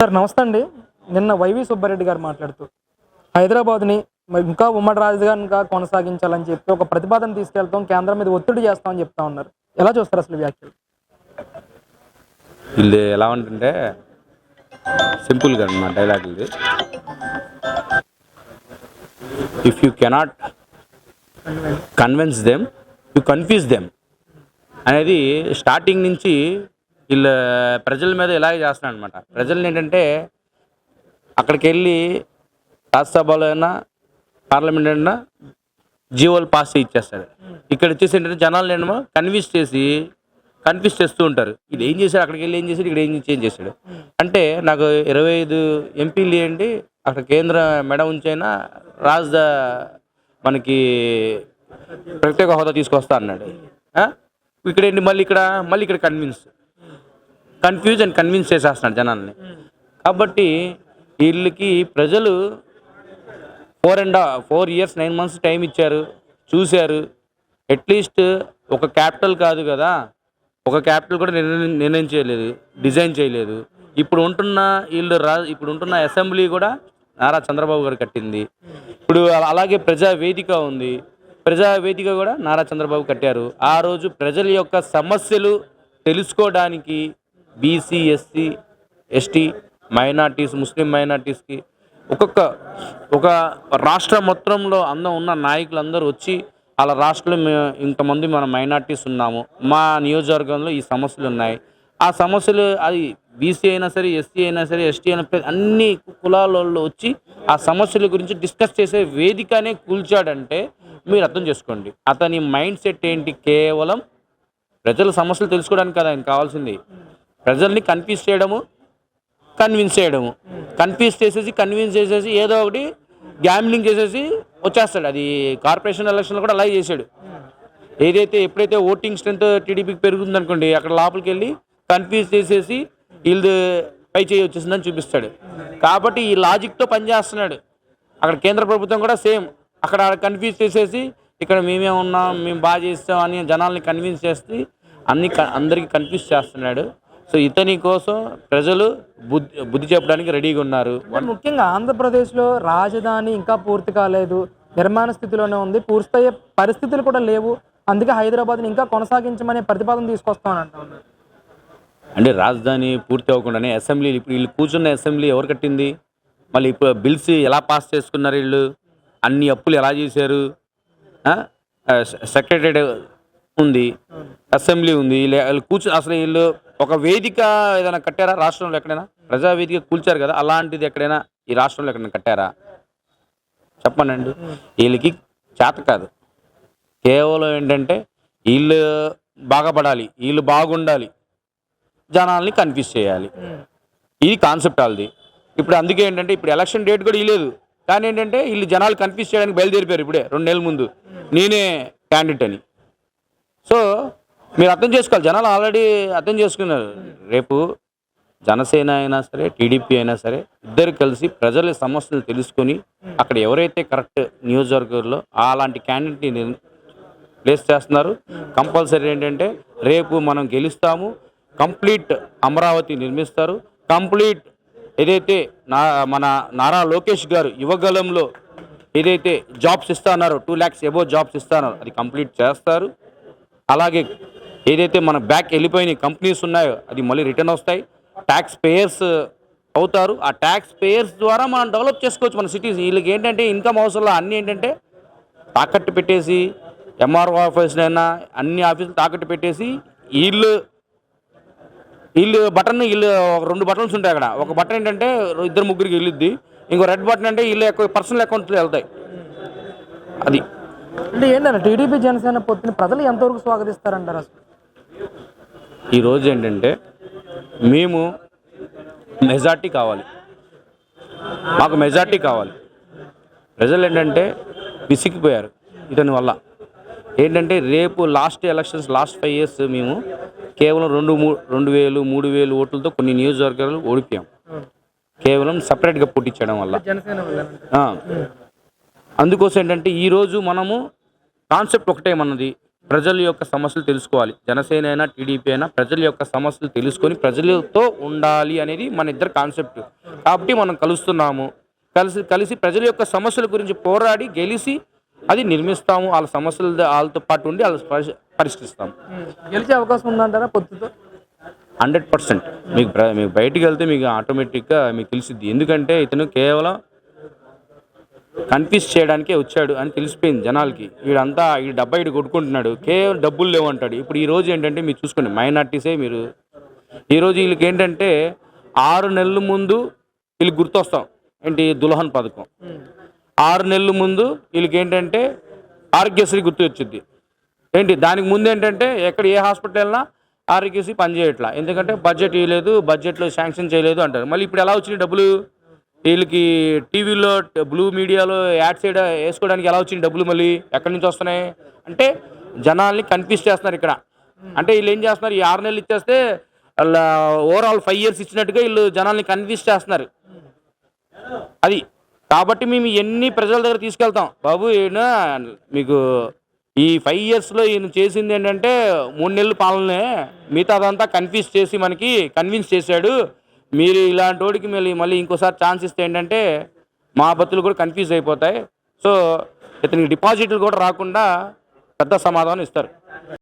Sir నమస్తే అండి. నిన్న వైవి సుబ్బారెడ్డి గారు మాట్లాడుతూ హైదరాబాద్‌ని మరి ఇంకా ఉమ్మడి రాజధానిగా కొనసాగించాలని చెప్పి ఒక ప్రతిపాదన తీసుకెళ్తాం, కేంద్రం మీద ఒత్తిడి చేస్తామని చెప్తా ఉన్నారు. ఎలా చూస్తారు అసలు ఈ వ్యాఖ్యలు? వీళ్ళు ఎలా ఉంటుంటే సింపుల్గా మా డైలాగ్ ఇది. If you cannot convince them you confuse them అనేది స్టార్టింగ్ నుంచి వీళ్ళు ప్రజల మీద ఇలాగే చేస్తున్నాడు అనమాట. ప్రజల్ని ఏంటంటే అక్కడికి వెళ్ళి రాజ్యసభలో అయినా పార్లమెంట్ అయినా జీవోలు పాస్ ఇచ్చేస్తాడు. ఇక్కడ వచ్చేసి ఏంటంటే జనాలు ఏమో కన్ఫ్యూజ్ చేస్తూ ఉంటారు. ఇది ఏం చేశాడు, అక్కడికి వెళ్ళి ఏం చేశాడు, ఇక్కడ ఏం చేశాడు అంటే నాకు 25 ఎంపీలు ఏంటి అక్కడ కేంద్ర మెడ ఉంచైనా మనకి ప్రత్యేక హోదా తీసుకొస్తా అన్నాడు. ఇక్కడ ఏంటి మళ్ళీ ఇక్కడ కన్విన్స్ చేసేస్తున్నాడు జనాల్ని. కాబట్టి వీళ్ళకి ప్రజలు 4 years 9 months టైం ఇచ్చారు, చూశారు. అట్లీస్ట్ ఒక క్యాపిటల్ కాదు కదా, ఒక క్యాపిటల్ కూడా నిర్ణయం చేయలేదు, డిజైన్ చేయలేదు. ఇప్పుడు ఉంటున్న అసెంబ్లీ కూడా నారా చంద్రబాబు గారు కట్టింది. ఇప్పుడు అలాగే ప్రజావేదిక ఉంది, ప్రజావేదిక కూడా నారా చంద్రబాబు కట్టారు. ఆ రోజు ప్రజల యొక్క సమస్యలు తెలుసుకోవడానికి బీసీ, ఎస్సీ, ఎస్టీ మైనార్టీస్, ముస్లిం మైనార్టీస్కి ఒక రాష్ట్రం మొత్తంలో ఉన్న నాయకులందరూ వచ్చి వాళ్ళ రాష్ట్రంలో ఇంతమంది మన మైనార్టీస్ ఉన్నాము, మా నియోజకవర్గంలో ఈ సమస్యలు ఉన్నాయి. ఆ సమస్యలు అది బీసీ అయినా సరే, ఎస్సీ అయినా సరే, ఎస్టీ అయినా సరే, అన్ని కులాలలో వచ్చి ఆ సమస్యల గురించి డిస్కస్ చేసే వేదికనే కూల్చాడంటే మీరు అర్థం చేసుకోండి అతని మైండ్ సెట్ ఏంటి. కేవలం ప్రజల సమస్యలు తెలుసుకోవడానికి కదా ఆయన కావాల్సింది. ప్రజల్ని కన్ఫ్యూజ్ చేసేసి ఏదో ఒకటి గ్యాంబ్లింగ్ చేసేసి వచ్చేస్తాడు. అది కార్పొరేషన్ ఎలక్షన్లో కూడా అలాగే చేశాడు. ఎప్పుడైతే ఓటింగ్ స్ట్రెంత్ టీడీపీకి పెరుగుతుంది అనుకోండి, అక్కడ లోపలికి వెళ్ళి కన్ఫ్యూజ్ చేసేసి వీళ్ళు పై చేయి వచ్చేసిందని చూపిస్తాడు. కాబట్టి ఈ లాజిక్తో పనిచేస్తున్నాడు. అక్కడ కేంద్ర ప్రభుత్వం కూడా సేమ్, అక్కడ కన్ఫ్యూజ్ చేసేసి ఇక్కడ మేమే ఉన్నాం, మేము బాగా చేస్తాం అని జనాల్ని కన్విన్స్ చేసి అందరికీ కన్ఫ్యూజ్ చేస్తున్నాడు. సో ఇతని కోసం ప్రజలు బుద్ధి చెప్పడానికి రెడీగా ఉన్నారు. ముఖ్యంగా ఆంధ్రప్రదేశ్లో రాజధాని ఇంకా పూర్తి కాలేదు, నిర్మాణ స్థితిలోనే ఉంది, పూర్తయ్యే పరిస్థితులు కూడా లేవు. అందుకే హైదరాబాద్ని ఇంకా కొనసాగించమనే ప్రతిపాదన తీసుకొస్తామని ఉన్నారు. అంటే రాజధాని పూర్తి అవ్వకుండానే అసెంబ్లీ, ఇప్పుడు వీళ్ళు కూర్చున్న అసెంబ్లీ ఎవరు కట్టింది? మళ్ళీ ఇప్పుడు బిల్స్ ఎలా పాస్ చేసుకున్నారు? వీళ్ళు అన్ని అప్పులు ఎలా చేశారు? సెక్రటరీ ఉంది, అసెంబ్లీ ఉంది, వీళ్ళు అసలు వీళ్ళు ఒక వేదిక ఏదైనా కట్టారా రాష్ట్రంలో? ఎక్కడైనా ప్రజావేదిక కూల్చారు కదా, అలాంటిది ఎక్కడైనా ఈ రాష్ట్రంలో ఎక్కడైనా కట్టారా? చెప్పనండి. వీళ్ళకి చేత కాదు. కేవలం ఏంటంటే వీళ్ళు బాగుపడాలి, వీళ్ళు బాగుండాలి, జనాల్ని కన్ఫ్యూజ్ చేయాలి. ఇది కాన్సెప్ట్ వాళ్ళది. ఇప్పుడు అందుకే ఏంటంటే ఇప్పుడు ఎలక్షన్ డేట్ కూడా ఇవ్వలేదు, కానీ ఏంటంటే వీళ్ళు జనాలు కన్ఫ్యూజ్ చేయడానికి బయలుదేరిపోయారు. ఇప్పుడే 2 నెలల ముందు నేనే క్యాండిడేట్ అని. సో మీరు అర్థం చేసుకోవాలి, జనాలు ఆల్రెడీ అర్థం చేసుకున్నారు. రేపు జనసేన అయినా సరే, టీడీపీ అయినా సరే, ఇద్దరు కలిసి ప్రజల సమస్యలు తెలుసుకొని అక్కడ ఎవరైతే కరెక్ట్ నియోజకవర్గంలో అలాంటి క్యాండిడేట్ని ప్లేస్ చేస్తున్నారు. కంపల్సరీ ఏంటంటే రేపు మనం గెలుస్తాము, కంప్లీట్ అమరావతి నిర్మిస్తారు, కంప్లీట్ ఏదైతే మన నారా లోకేష్ గారు యువగలంలో ఏదైతే జాబ్స్ ఇస్తా అన్నారో 2 lakhs అబోవ్ జాబ్స్ ఇస్తారో అది కంప్లీట్ చేస్తారు. అలాగే ఏదైతే మన బ్యాక్ వెళ్ళిపోయిన కంపెనీస్ ఉన్నాయో అది మళ్ళీ రిటర్న్ వస్తాయి, ట్యాక్స్ పేయర్స్ అవుతారు. ఆ ట్యాక్స్ పేయర్స్ ద్వారా మనం డెవలప్ చేసుకోవచ్చు మన సిటీస్. వీళ్ళకి ఏంటంటే ఇన్కమ్ అవసరంలో అన్నీ ఏంటంటే తాకట్టు పెట్టేసి, ఎంఆర్ఓ ఆఫీస్నైనా అన్ని ఆఫీసులు తాకట్టు పెట్టేసి వీళ్ళు బటన్ 2 బటన్స్ ఉంటాయి అక్కడ. ఒక బటన్ ఏంటంటే 2-3కి వెళ్ళిద్ది, ఇంకో రెడ్ బటన్ అంటే వీళ్ళు పర్సనల్ అకౌంట్లో వెళ్తాయి. అది అంటే ఏంటంటే టీడీపీ జనసేన పొత్తుని ప్రజలు ఎంతవరకు స్వాగతిస్తారంటారు? అసలు ఈరోజు ఏంటంటే మేము మెజార్టీ కావాలి, మాకు మెజార్టీ కావాలి. ప్రజలు ఏంటంటే విసిగిపోయారు ఇతని వల్ల. ఏంటంటే రేపు లాస్ట్ ఎలక్షన్స్, లాస్ట్ 5 years మేము కేవలం 2,000, 3,000 ఓట్లతో కొన్ని నియోజకవర్గాలు ఓడిపోయాం, కేవలం సపరేట్గా పోటీ చేయడం వల్ల. అందుకోసం ఏంటంటే ఈరోజు మనము కాన్సెప్ట్ ఒకటే మనది, ప్రజల యొక్క సమస్యలు తెలుసుకోవాలి. జనసేన అయినా, టీడీపీ అయినా ప్రజల యొక్క సమస్యలు తెలుసుకొని ప్రజలతో ఉండాలి అనేది మన ఇద్దరి కాన్సెప్ట్. కాబట్టి మనం కలుస్తున్నాము. కలిసి ప్రజల యొక్క సమస్యల గురించి పోరాడి గెలిచి అది నిర్మిస్తాము. వాళ్ళ సమస్యలు వాళ్ళతో పాటు ఉండి వాళ్ళ పరిష్కరిస్తాము. గెలిచే అవకాశం ఉందంటారా పొత్తుతో? 100%. మీకు బయటికి వెళ్తే మీకు ఆటోమేటిక్గా మీకు తెలిసిద్ది. ఎందుకంటే ఇతను కేవలం కన్ఫ్యూజ్ చేయడానికే వచ్చాడు అని తెలిసిపోయింది జనాలకి. ఈ డబ్బా కొట్టుకుంటున్నాడు, కేవలం డబ్బులు లేవంటాడు. ఇప్పుడు ఈ రోజు ఏంటంటే మీరు చూసుకోండి, మైనార్టీసే మీరు ఈరోజు వీళ్ళకి ఏంటంటే 6 నెలల ముందు వీళ్ళకి గుర్తొస్తాం ఏంటి, దుల్హన్ పథకం. 6 నెలల ముందు వీళ్ళకి ఏంటంటే ఆరోగ్యశ్రీ గుర్తు వచ్చింది ఏంటి. దానికి ముందు ఏంటంటే ఎక్కడ ఏ హాస్పిటల్ వెళ్ళినా ఆరోగ్యశ్రీ పనిచేయట్లా, ఎందుకంటే బడ్జెట్ ఇవ్వలేదు, బడ్జెట్లో శాంక్షన్ చేయలేదు అంటారు. మళ్ళీ ఇప్పుడు ఎలా వచ్చినాయి డబ్బులు వీళ్ళకి? టీవీలో బ్లూ మీడియాలో యాడ్స్ వేసుకోవడానికి ఎలా వచ్చినాయి డబ్బులు? మళ్ళీ ఎక్కడి నుంచి వస్తున్నాయి అంటే జనాల్ని కన్ఫ్యూజ్ చేస్తున్నారు ఇక్కడ. అంటే వీళ్ళు ఏం చేస్తున్నారు, ఈ 6 నెలలు ఇచ్చేస్తే వాళ్ళ ఓవరాల్ 5 years ఇచ్చినట్టుగా వీళ్ళు జనాల్ని కన్ఫ్యూజ్ చేస్తున్నారు. అది కాబట్టి మేము ఎన్ని ప్రజల దగ్గర తీసుకెళ్తాం, బాబు ఈయన మీకు ఈ 5 yearsలో ఈయన చేసింది ఏంటంటే 3 నెలల పాలనే, మిగతా అదంతా కన్ఫ్యూజ్ చేసి మనకి కన్విన్స్ చేశాడు. మీరు ఇలాంటి వాడికి మళ్ళీ ఇంకోసారి ఛాన్స్ ఇస్తే ఏంటంటే మా బతులు కూడా కన్ఫ్యూజ్ అయిపోతాయి. సో ఇతనికి డిపాజిట్లు కూడా రాకుండా పెద్ద సమాధానం ఇస్తారు.